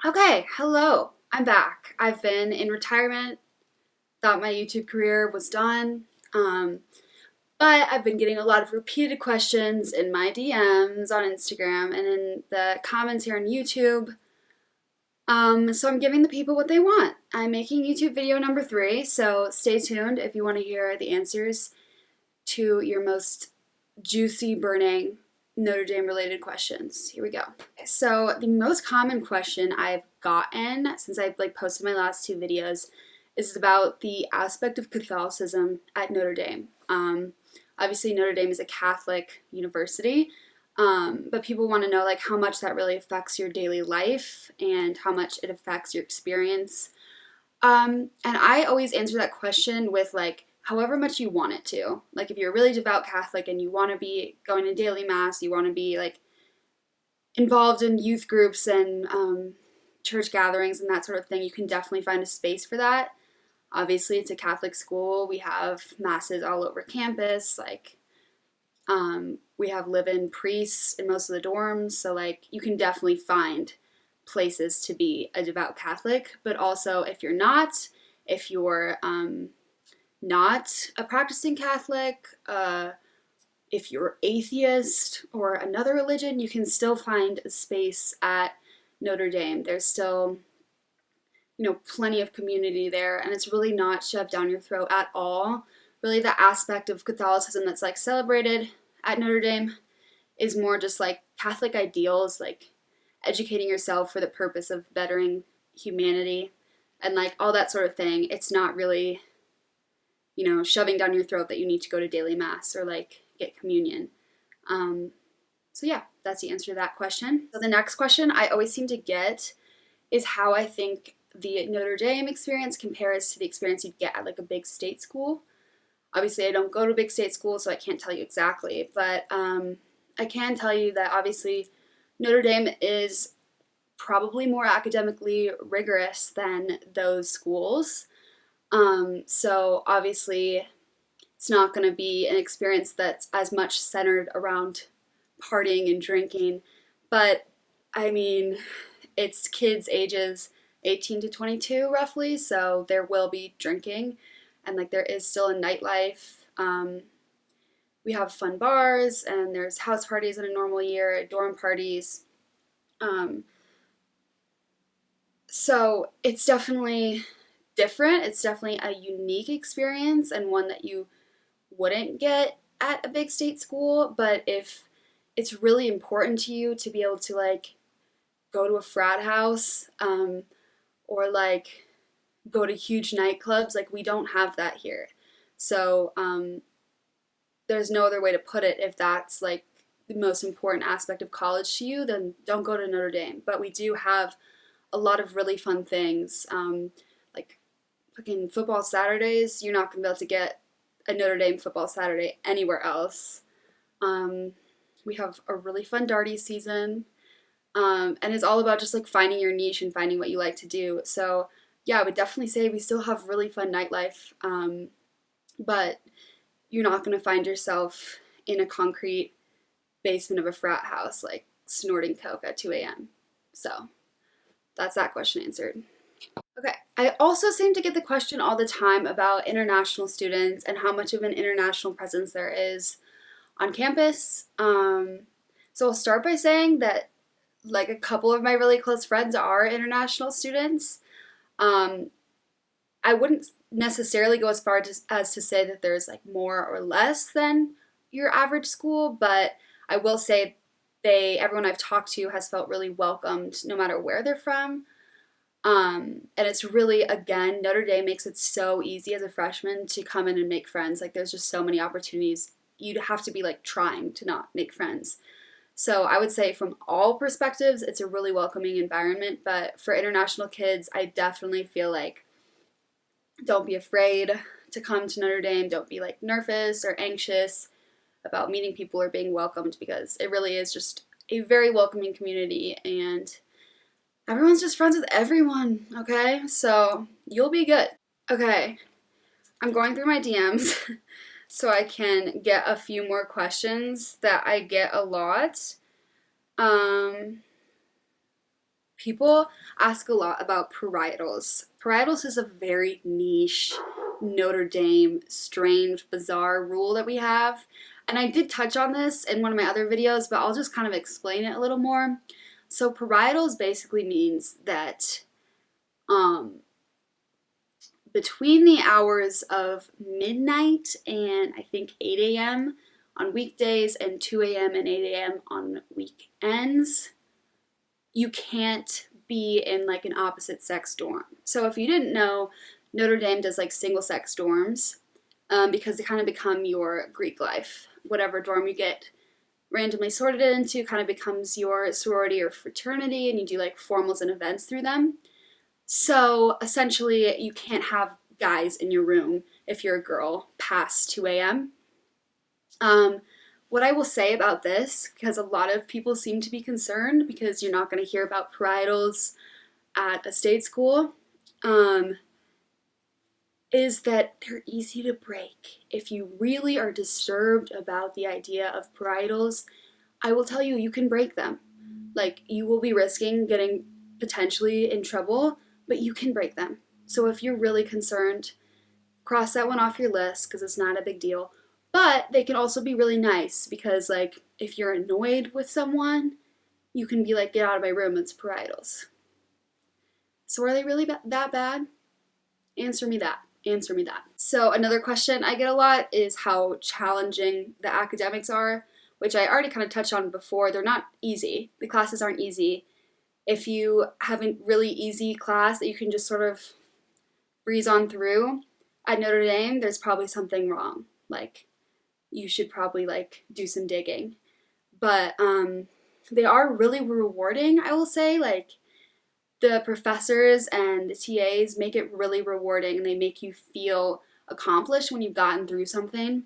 Okay, hello. I'm back. I've been in retirement, thought my YouTube career was done. Um, but I've been getting a lot of repeated questions in my DMs on Instagram and in the comments here on YouTube. So I'm giving the people what they want. I'm making YouTube video number 3, so stay tuned if you want to hear the answers to your most juicy, burning Notre Dame related questions. Here we go. So the most common question I've gotten since I've posted my last 2 videos is about the aspect of Catholicism at Notre Dame. Obviously Notre Dame is a Catholic university, but people want to know how much that really affects your daily life and how much it affects your experience. And I always answer that question with however much you want it to. Like if you're a really devout Catholic and you want to be going to daily mass, you want to be involved in youth groups and church gatherings and that sort of thing, you can definitely find a space for that. Obviously, it's a Catholic school. We have masses all over campus. We have live-in priests in most of the dorms, so you can definitely find places to be a devout Catholic. But also, if you're not a practicing Catholic, if you're atheist or another religion, you can still find a space at Notre Dame. There's still, plenty of community there, and it's really not shoved down your throat at all. Really, the aspect of Catholicism that's celebrated at Notre Dame is more just Catholic ideals, educating yourself for the purpose of bettering humanity and all that sort of thing. It's not really, shoving down your throat that you need to go to daily mass or get communion. So yeah, that's the answer to that question. So the next question I always seem to get is how I think the Notre Dame experience compares to the experience you'd get at a big state school. Obviously, I don't go to a big state school, so I can't tell you exactly, but I can tell you that obviously Notre Dame is probably more academically rigorous than those schools. So obviously it's not going to be an experience that's as much centered around partying and drinking, but I mean, it's kids ages 18 to 22 roughly, so there will be drinking and there is still a nightlife. We have fun bars and there's house parties in a normal year, dorm parties. So it's definitely different. It's definitely a unique experience and one that you wouldn't get at a big state school. But if it's really important to you to be able to go to a frat house, or go to huge nightclubs, we don't have that here. So there's no other way to put it. If that's the most important aspect of college to you, then don't go to Notre Dame. But we do have a lot of really fun things, like fucking football Saturdays. You're not gonna be able to get a Notre Dame football Saturday anywhere else. We have a really fun darty season, and it's all about just finding your niche and finding what you like to do. So yeah, I would definitely say we still have really fun nightlife, but you're not gonna find yourself in a concrete basement of a frat house snorting coke at 2 a.m. So that's that question answered. Okay, I also seem to get the question all the time about international students and how much of an international presence there is on campus. So I'll start by saying that a couple of my really close friends are international students. I wouldn't necessarily go as far as to say that there's more or less than your average school, but I will say everyone I've talked to has felt really welcomed no matter where they're from. And it's really, again, Notre Dame makes it so easy as a freshman to come in and make friends. There's just so many opportunities. You'd have to be trying to not make friends. So I would say from all perspectives, it's a really welcoming environment. But for international kids, I definitely feel don't be afraid to come to Notre Dame. Don't be nervous or anxious about meeting people or being welcomed, because it really is just a very welcoming community and everyone's just friends with everyone, okay? So you'll be good. Okay, I'm going through my DMs so I can get a few more questions that I get a lot. People ask a lot about parietals. Parietals is a very niche Notre Dame, strange, bizarre rule that we have. And I did touch on this in one of my other videos, but I'll just kind of explain it a little more. So parietals basically means that between the hours of midnight and I think 8 a.m. on weekdays and 2 a.m. and 8 a.m. on weekends, you can't be in like an opposite sex dorm. So if you didn't know, Notre Dame does like single sex dorms because they kind of become your Greek life. Whatever dorm you get randomly sorted into kind of becomes your sorority or fraternity, and you do like formals and events through them. So essentially, you can't have guys in your room if you're a girl past 2 a.m. What I will say about this, because a lot of people seem to be concerned because you're not going to hear about parietals at a state school, is that they're easy to break. If you really are disturbed about the idea of parietals, I will tell you, you can break them. Like, you will be risking getting potentially in trouble, but you can break them. So if you're really concerned, cross that one off your list because it's not a big deal. But they can also be really nice because, like, if you're annoyed with someone, you can be like, get out of my room, it's parietals. So are they really that bad? Answer me that. Answer me that. So another question I get a lot is how challenging the academics are, which I already kind of touched on before. They're not easy. The classes aren't easy. If you have a really easy class that you can just sort of breeze on through at Notre Dame, there's probably something wrong. Like, you should probably like do some digging. But they are really rewarding, I will say. Like, the professors and the TAs make it really rewarding, and they make you feel accomplished when you've gotten through something.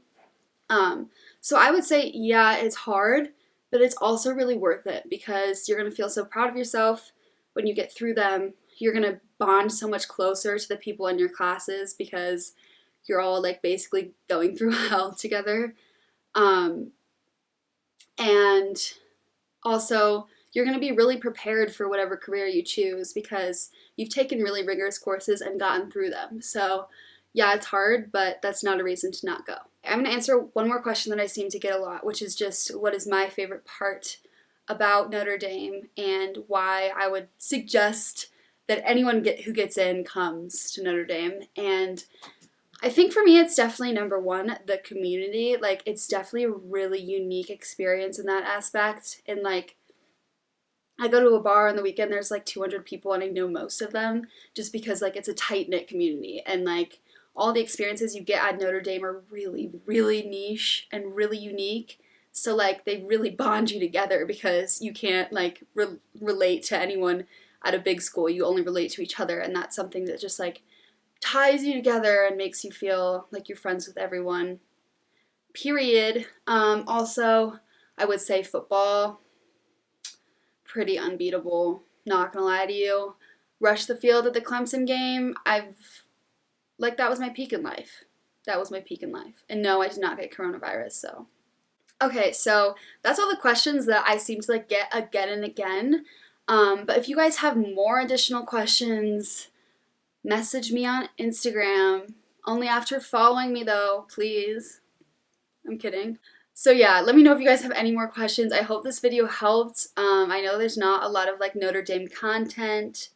So I would say, yeah, it's hard, but it's also really worth it because you're going to feel so proud of yourself when you get through them. You're going to bond so much closer to the people in your classes because you're all like basically going through hell together. And also, you're going to be really prepared for whatever career you choose because you've taken really rigorous courses and gotten through them. So yeah, it's hard, but that's not a reason to not go. I'm going to answer one more question that I seem to get a lot, which is just what is my favorite part about Notre Dame and why I would suggest that anyone who gets in comes to Notre Dame. And I think for me, it's definitely number one, the community. Like, it's definitely a really unique experience in that aspect. And like, I go to a bar on the weekend, there's like 200 people and I know most of them just because like it's a tight-knit community, and like all the experiences you get at Notre Dame are really, really niche and really unique. So like they really bond you together because you can't like relate to anyone at a big school. You only relate to each other, and that's something that just like ties you together and makes you feel like you're friends with everyone. Period. Also, I would say football. Pretty unbeatable, not gonna lie to you. Rushed the field at the Clemson game. That was my peak in life. That was my peak in life. And no, I did not get coronavirus, so. Okay, so that's all the questions that I seem to like get again and again. But if you guys have more additional questions, message me on Instagram. Only after following me though, please. I'm kidding. So yeah, let me know if you guys have any more questions. I hope this video helped. I know there's not a lot of like Notre Dame content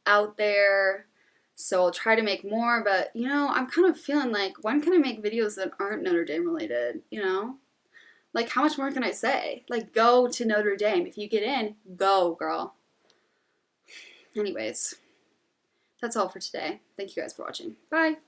out there, so I'll try to make more, but you know, I'm kind of feeling like, when can I make videos that aren't Notre Dame related, you know? Like, how much more can I say? Like, go to Notre Dame. If you get in, go, girl. Anyways, that's all for today. Thank you guys for watching. Bye!